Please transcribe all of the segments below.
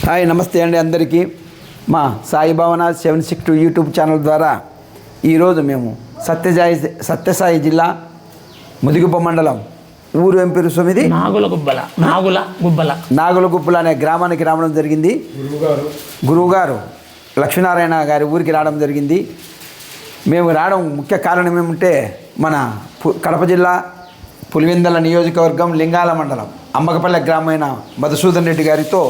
Hi నమస్తే అండి అందరికీ. మా సాయి భావన 762 యూట్యూబ్ ఛానల్ ద్వారా ఈరోజు మేము సత్యసాయి జిల్లా ముదిగుబ్బ మండలం ఊరు ఏం పేరు సొమ్మిది నాగులగుబ్బల అనే గ్రామానికి రావడం జరిగింది. గురువుగారు లక్ష్మీనారాయణ గారి ఊరికి రావడం జరిగింది. మేము రావడం ముఖ్య కారణం ఏమంటే మన కడప జిల్లా పులివెందుల నియోజకవర్గం లింగాల మండలం అమ్మకపల్లె గ్రామైన మధుసూదన్ రెడ్డి గారితో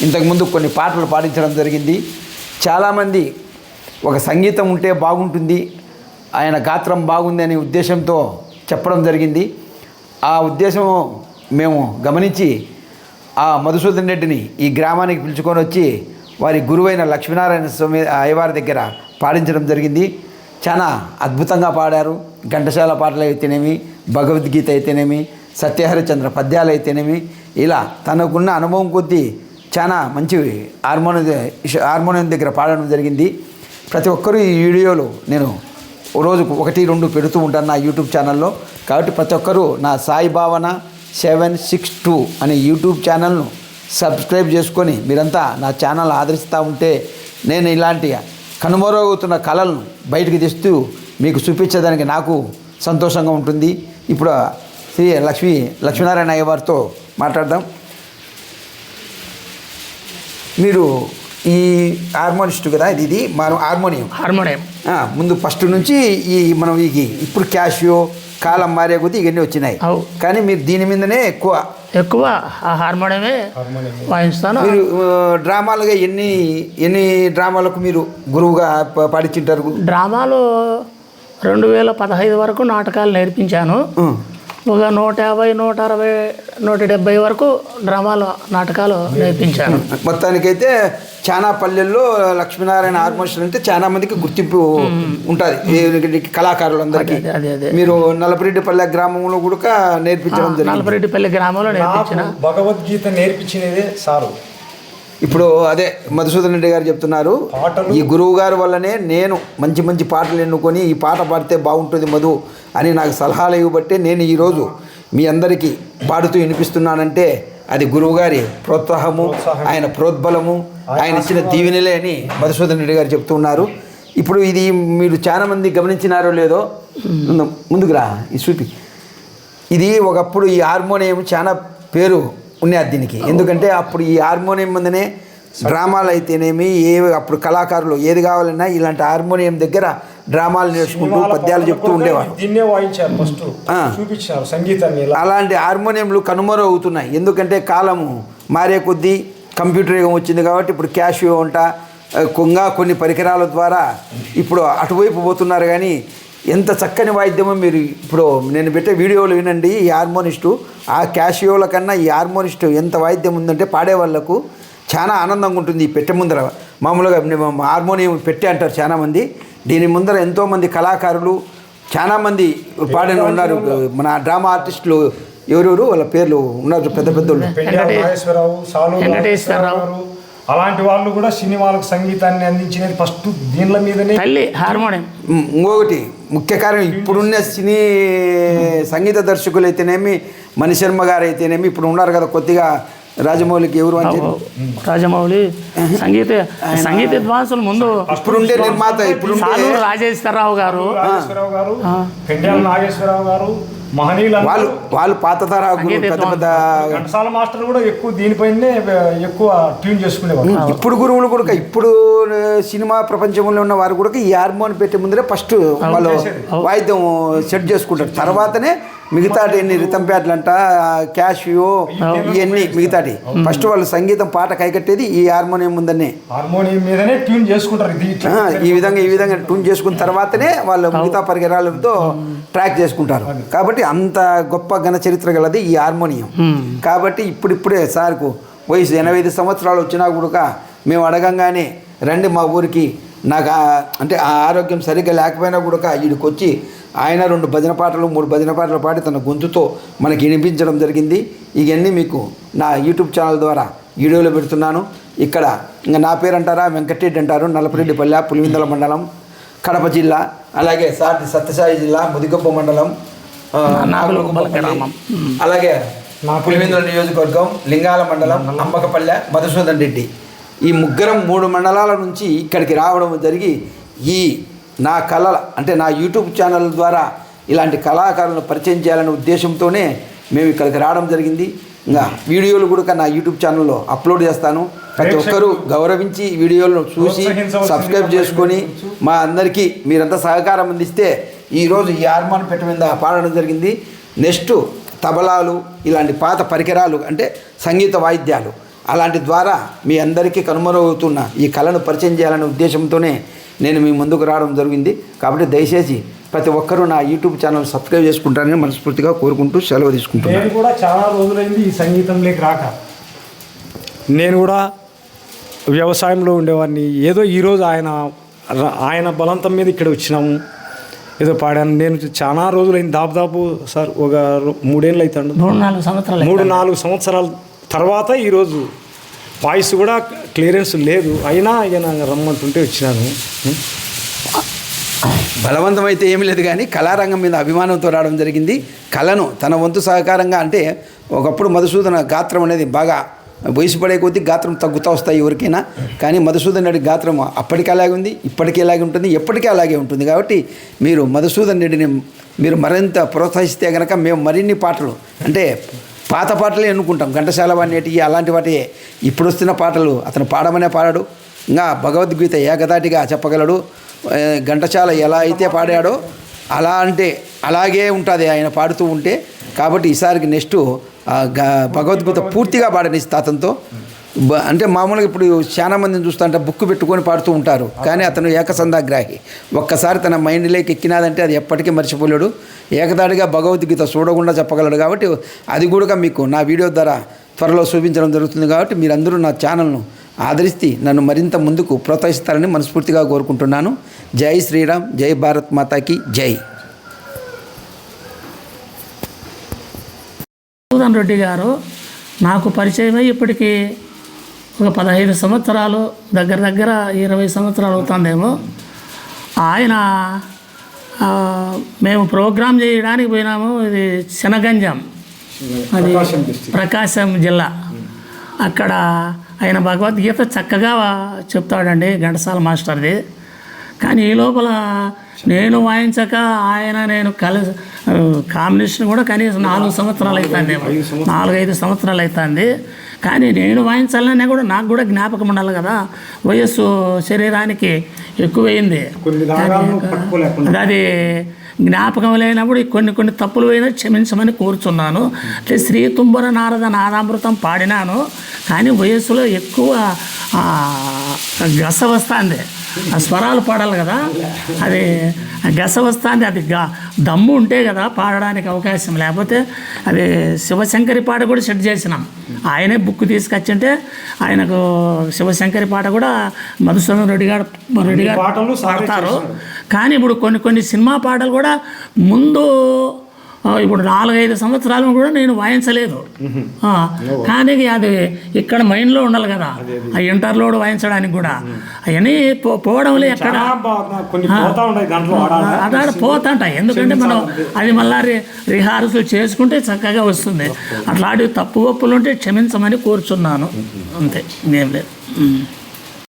ఇంతకుముందు కొన్ని పాటలు పాడించడం జరిగింది. చాలామంది ఒక సంగీతం ఉంటే బాగుంటుంది, ఆయన గాత్రం బాగుంది అనే ఉద్దేశంతో చెప్పడం జరిగింది. ఆ ఉద్దేశం మేము గమనించి ఆ మధుసూదన్ రెడ్డిని ఈ గ్రామానికి పిలుచుకొని వచ్చి వారి గురువైన లక్ష్మీనారాయణ స్వామి అయ్యవారి దగ్గర పాడించడం జరిగింది. చాలా అద్భుతంగా పాడారు. ఘంటసాల పాటలు అయితేనేమి, భగవద్గీత అయితేనేమి, సత్యహరిచంద్ర పద్యాలు అయితేనేమి, ఇలా తనకున్న అనుభవం కొద్దీ చాలా మంచి హార్మోనియం దగ్గర పాడడం జరిగింది. ప్రతి ఒక్కరూ ఈ వీడియోలు నేను రోజుకు 1-2 పెడుతూ ఉంటాను నా యూట్యూబ్ ఛానల్లో. కాబట్టి ప్రతి ఒక్కరూ నా సాయి భావన 762 అనే యూట్యూబ్ ఛానల్ను సబ్స్క్రైబ్ చేసుకొని మీరంతా నా ఛానల్ ఆదరిస్తూ ఉంటే నేను ఇలాంటి కనుమరుగవుతున్న కళలను బయటికి తెస్తూ మీకు చూపించేదానికి నాకు సంతోషంగా ఉంటుంది. ఇప్పుడు శ్రీ లక్ష్మీనారాయణ అయ్యవారితో మాట్లాడదాం. మీరు ఈ హార్మోనిస్ట్ కదా, ఇది మనం హార్మోనియం ముందు ఫస్ట్ నుంచి ఈ మనం ఇప్పుడు క్యాషియో కాలం మారే కొద్దీ ఇవన్నీ వచ్చినాయి. కానీ మీరు దీని మీదనే ఎక్కువ హార్మోనియమే వాయిస్తాను. మీరు డ్రామాలుగా ఎన్ని డ్రామాలకు మీరు గురువుగా పాడించుంటారు? డ్రామాలు 2015 వరకు నాటకాలు నేర్పించాను. ఒక 150, 160, 170 వరకు నాటకాలు నేర్పించాను. మొత్తానికైతే చాలా పల్లెల్లో లక్ష్మీనారాయణ హార్మోనిస్ట్ అంటే చాలా మందికి గుర్తింపు ఉంటుంది కళాకారులందరికీ. మీరు నలపరెడ్డిపల్లె గ్రామంలో కూడా నేర్పించడం జరిగింది. నలపరెడ్డిపల్లె గ్రామంలో నేర్పించిన భగవద్గీత నేర్పించినదే సారు. ఇప్పుడు అదే మధుసూదన్ రెడ్డి గారు చెప్తున్నారు, ఈ గురువు గారి వల్లనే నేను మంచి పాటలు ఎన్నుకొని ఈ పాట పాడితే బాగుంటుంది మధు అని నాకు సలహాలు ఇవ్వబట్టే నేను ఈరోజు మీ అందరికీ పాడుతూ వినిపిస్తున్నానంటే అది గురువుగారి ప్రోత్సాహము, ఆయన ప్రోద్బలము, ఆయన ఇచ్చిన దీవెనలే అని మధుసూదన్ రెడ్డి గారు చెప్తున్నారు. ఇప్పుడు ఇది మీరు చాలామంది గమనించినారో లేదో, ముందుకు రా చూపి. ఇది ఒకప్పుడు ఈ హార్మోనియం చాలా పేరు ఉన్నది దీనికి. ఎందుకంటే అప్పుడు ఈ హార్మోనియం ముందనే డ్రామాలు అయితేనేమి, అప్పుడు కళాకారులు ఏది కావాలన్నా ఇలాంటి హార్మోనియం దగ్గర డ్రామాలు నేర్చుకుంటూ పద్యాలు చెప్తూ ఉండేవారు. అలాంటి హార్మోనియంలు కనుమరు అవుతున్నాయి. ఎందుకంటే కాలము మారే కొద్దీ కంప్యూటర్ యుగం వచ్చింది కాబట్టి ఇప్పుడు క్యాషియో కొన్ని పరికరాల ద్వారా ఇప్పుడు అటువైపు పోతున్నారు. కానీ ఎంత చక్కని వాయిద్యమో మీరు ఇప్పుడు నేను పెట్టే వీడియోలు వినండి. ఈ హార్మోనిస్టు ఆ క్యాషియోల కన్నా ఈ హార్మోనిస్టు ఎంత వాయిద్యం ఉందంటే పాడే వాళ్ళకు చాలా ఆనందంగా ఉంటుంది. ఈ పెట్టె ముందర మామూలుగా హార్మోనియం పెట్టె అంటారు చాలామంది. దీని ముందర ఎంతోమంది కళాకారులు చాలామంది పాడిన ఉన్నారు. మన డ్రామా ఆర్టిస్టులు ఎవరెవరు వాళ్ళ పేర్లు ఉన్నారు, పెద్ద అలాంటి వాళ్ళు కూడా సినిమాలకు సంగీతాన్ని అందించినది ఫస్ట్ దీనిల మీదనే హార్మోనియం. ఇంకొకటి ముఖ్య కారణం ఇప్పుడున్న సినీ సంగీత దర్శకులు అయితేనేమి, మణిశర్మ గారు అయితేనేమి, ఇప్పుడు ఉన్నారు కదా కొద్దిగా రాజమౌళికి ఎవరు అని రాజమౌళి సంగీత విద్వాంసులు ముందు ఇప్పుడుండే నిర్మాత ఇప్పుడు రాజేశ్వరరావు గారు, నాగేశ్వరరావు గారు, వాళ్ళు పాత తరా పెద్ద ఘంటసాల మాస్టర్ కూడా ఎక్కువ దీనిపైనే ఎక్కువ ట్యూన్ చేసుకునేవారు. ఇప్పుడు గురువులు కూడా ఇప్పుడు సినిమా ప్రపంచంలో ఉన్న వారు కూడా ఈ హార్మోన్ పెట్టే ముందరే ఫస్ట్ వాళ్ళు వాయిద్యం సెట్ చేసుకుంటారు. తర్వాతనే మిగతాటి ఎన్ని రితంపేటలు అంట, క్యాషియో, ఇవన్నీ మిగతాటి ఫస్ట్ వాళ్ళు సంగీతం పాట కైకట్టేది ఈ హార్మోనియం ముందనే. హార్మోనియం మీదనే ట్యూన్ చేసుకుంటారు. ఈ విధంగా ట్యూన్ చేసుకున్న తర్వాతనే వాళ్ళు మిగతా పరికరాలతో ట్రాక్ చేసుకుంటారు. కాబట్టి అంత గొప్ప ఘన చరిత్ర గలది ఈ హార్మోనియం. కాబట్టి ఇప్పుడిప్పుడే సార్కు వయసు 85 సంవత్సరాలు వచ్చినా కూడా మేము అడగంగానే రండి మా ఊరికి, నాకు అంటే ఆ ఆరోగ్యం సరిగ్గా లేకపోయినా కూడా వీడికి వచ్చి ఆయన 2 భజన పాటలు 3 భజన పాటలు పాడి తన గొంతుతో మనకి వినిపించడం జరిగింది. ఇవన్నీ మీకు నా యూట్యూబ్ ఛానల్ ద్వారా వీడియోలో పెడుతున్నాను. ఇక్కడ ఇంకా నా పేరు అంటారా వెంకటరెడ్డి అంటారు, నలపరెడ్డిపల్లె, పులివెందుల మండలం, కడప జిల్లా. అలాగే సత్యసాయి జిల్లా ముదిగుబ్బ మండలం, అలాగే పులివెందుల నియోజకవర్గం, లింగాల మండలం, అంబకపల్లె, మధుసూదన్ రెడ్డి. ఈ ముగ్గురం 3 మండలాల నుంచి ఇక్కడికి రావడం జరిగి ఈ నా కళల అంటే నా యూట్యూబ్ ఛానల్ ద్వారా ఇలాంటి కళాకారులను పరిచయం చేయాలనే ఉద్దేశంతోనే మేము ఇక్కడికి రావడం జరిగింది. ఇంకా వీడియోలు కూడా నా యూట్యూబ్ ఛానల్లో అప్లోడ్ చేస్తాను. ప్రతి ఒక్కరూ గౌరవించి వీడియోలను చూసి సబ్స్క్రైబ్ చేసుకొని మా అందరికీ మీరంతా సహకారం అందిస్తే ఈరోజు ఈ హార్మోన్ పెట్ట మీద పాడడం జరిగింది. నెక్స్ట్ తబలాలు ఇలాంటి పాత పరికరాలు అంటే సంగీత వాయిద్యాలు అలాంటి ద్వారా మీ అందరికీ కనుమరుగవుతున్న ఈ కళను పరిచయం చేయాలనే ఉద్దేశంతోనే నేను మీ ముందుకు రావడం జరిగింది. కాబట్టి దయచేసి ప్రతి ఒక్కరూ నా యూట్యూబ్ ఛానల్ సబ్స్క్రైబ్ చేసుకుంటారని మనస్ఫూర్తిగా కోరుకుంటూ సెలవు తీసుకుంటాను. నేను కూడా చాలా రోజులైంది ఈ సంగీతంలోకి రాక. నేను కూడా వ్యవసాయంలో ఉండేవాడిని. ఏదో ఈరోజు ఆయన బలంతం మీద ఇక్కడ వచ్చినాము, ఏదో పాడాను. నేను చాలా రోజులైంది, దాదాపు సార్ ఒక 3 ఏళ్ళు అవుతాడు, 3-4 సంవత్సరాల తర్వాత ఈరోజు వాయిస్ కూడా క్లియరెన్స్ లేదు, అయినా ఆయన రమ్మంటుంటే వచ్చినాను. బలవంతం అయితే ఏమీ లేదు, కానీ కళారంగం మీద అభిమానంతో రావడం జరిగింది. కళను తన వంతు సహకారంగా అంటే ఒకప్పుడు మధుసూదన గాత్రం అనేది బాగా వయసు పడే కొద్దీ గాత్రం తగ్గుతూ వస్తాయి ఎవరికైనా, కానీ మధుసూదన్ రెడ్డి గాత్రం అప్పటికి అలాగే ఉంది, ఇప్పటికీ అలాగే ఉంటుంది, ఎప్పటికీ అలాగే ఉంటుంది. కాబట్టి మీరు మధుసూదన్ రెడ్డిని మీరు మరింత ప్రోత్సహిస్తే కనుక మేము మరిన్ని పాటలు అంటే పాత పాటలే ఎన్నుకుంటాం. ఘంటసాల అనేటివి అలాంటి వాటి ఇప్పుడు వస్తున్న పాటలు అతను పాడమనే పాడాడు. ఇంకా భగవద్గీత ఏకదాటిగా చెప్పగలడు. ఘంటసాల ఎలా అయితే పాడాడో అలాగే ఉంటుంది ఆయన పాడుతూ ఉంటే. కాబట్టి ఈసారికి నెక్స్ట్ భగవద్గీత పూర్తిగా పాడనిస్తా అతనితో. అంటే మామూలుగా ఇప్పుడు చాలా మందిని చూస్తుంటే బుక్ పెట్టుకొని పాడుతూ ఉంటారు, కానీ అతను ఏకసంధాగ్రాహి. ఒక్కసారి తన మైండ్లోకి ఎక్కినాదంటే అది ఎప్పటికీ మర్చిపోలేడు. ఏకదాటిగా భగవద్గీత చూడకుండా చెప్పగలడు. కాబట్టి అది కూడా మీకు నా వీడియో ద్వారా త్వరలో చూపించడం జరుగుతుంది. కాబట్టి మీరందరూ నా ఛానల్ను ఆదరిస్తే నన్ను మరింత ముందుకు ప్రోత్సహిస్తారని మనస్ఫూర్తిగా కోరుకుంటున్నాను. జై శ్రీరామ్, జై భారత్ మాతాకి జై. మధుసూదన్ రెడ్డి గారు నాకు పరిచయమై ఇప్పటికీ ఒక 15 సంవత్సరాలు, దగ్గర 20 సంవత్సరాలు అవుతుందేమో. ఆయన మేము ప్రోగ్రాం చేయడానికి పోయినాము. ఇది శనగంజం, అది ప్రకాశం జిల్లా. అక్కడ ఆయన భగవద్గీత చక్కగా చెప్తాడండి, ఘంటసాల మాస్టర్ది. కానీ ఈ లోపల నేను వాయించక నేను కాంబినేషన్ కూడా కనీసం 4 సంవత్సరాలు అవుతుంది, 4-5 సంవత్సరాలు అవుతుంది. కానీ నేను వాయించాలనే కూడా నాకు కూడా జ్ఞాపకం ఉండాలి కదా, వయస్సు శరీరానికి ఎక్కువైంది. అది జ్ఞాపకం లేనప్పుడు కొన్ని తప్పులు అయినా క్షమించమని కోరుచున్నాను. అంటే శ్రీ తుంబర నారద నాదామృతం పాడినాను, కానీ వయస్సులో ఎక్కువ గస వస్తుంది. ఆ స్వరాలు పాడాలి కదా, అది గస వస్తుంది. అది దమ్ము ఉంటే కదా పాడడానికి అవకాశం, లేకపోతే అది శివశంకరి పాట కూడా సెట్ చేసినాం. ఆయనే బుక్ తీసుకొచ్చింటే ఆయనకు శివశంకరి పాట కూడా మధుసూదన్ రెడ్డి గారు పాడతారు. కానీ ఇప్పుడు కొన్ని సినిమా పాటలు కూడా ముందు ఇప్పుడు 4-5 సంవత్సరాలు కూడా నేను వాయించలేదు. కానీ అది ఇక్కడ మైండ్లో ఉండాలి కదా, ఆ ఇంటర్లోడ్ వాయించడానికి కూడా అవన్నీ పోవడంలో ఎక్కడ అదాడ పోతుంటాయి. ఎందుకంటే మనం అది మళ్ళీ రిహార్సల్ చేసుకుంటే చక్కగా వస్తుంది. అట్లాంటివి తప్పు ఒప్పులు ఉంటే క్షమించమని కోరుచున్నాను, అంతే, ఇంకేం లేదు.